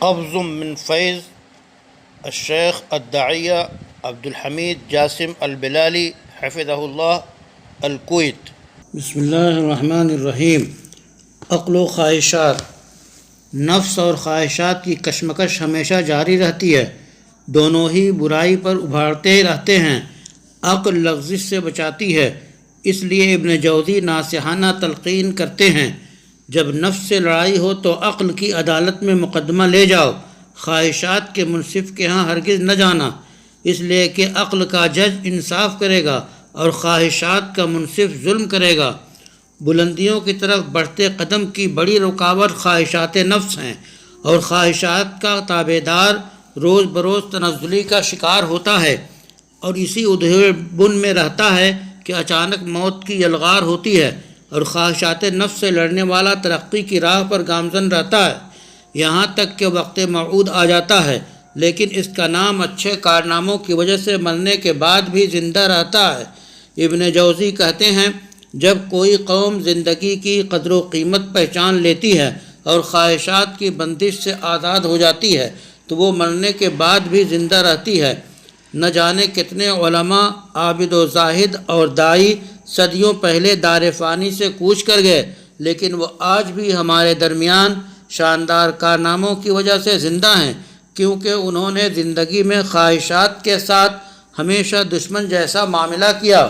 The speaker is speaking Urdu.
قبض من فیض الشیخ الداعیہ عبد الحمید جاسم البلالی حفظہ اللہ الکویت۔ بسم اللہ الرحمن الرحیم۔ عقل و خواہشات، نفس اور خواہشات کی کشمکش ہمیشہ جاری رہتی ہے، دونوں ہی برائی پر ابھارتے رہتے ہیں۔ عقل لغزش سے بچاتی ہے، اس لیے ابن جوزی ناصحانہ تلقین کرتے ہیں، جب نفس سے لڑائی ہو تو عقل کی عدالت میں مقدمہ لے جاؤ، خواہشات کے منصف کے ہاں ہرگز نہ جانا، اس لیے کہ عقل کا جج انصاف کرے گا اور خواہشات کا منصف ظلم کرے گا۔ بلندیوں کی طرف بڑھتے قدم کی بڑی رکاوٹ خواہشات نفس ہیں، اور خواہشات کا تابع دار روز بروز تنزلی کا شکار ہوتا ہے اور اسی ادھیڑ بن میں رہتا ہے کہ اچانک موت کی یلغار ہوتی ہے، اور خواہشات نفس سے لڑنے والا ترقی کی راہ پر گامزن رہتا ہے، یہاں تک کہ وقت موعود آ جاتا ہے، لیکن اس کا نام اچھے کارناموں کی وجہ سے مرنے کے بعد بھی زندہ رہتا ہے۔ ابن جوزی کہتے ہیں، جب کوئی قوم زندگی کی قدر و قیمت پہچان لیتی ہے اور خواہشات کی بندش سے آزاد ہو جاتی ہے تو وہ مرنے کے بعد بھی زندہ رہتی ہے۔ نہ جانے کتنے علماء، عابد و زاہد اور داعی صدیوں پہلے دار فانی سے کوچ کر گئے، لیکن وہ آج بھی ہمارے درمیان شاندار کارناموں کی وجہ سے زندہ ہیں، کیونکہ انہوں نے زندگی میں خواہشات کے ساتھ ہمیشہ دشمن جیسا معاملہ کیا۔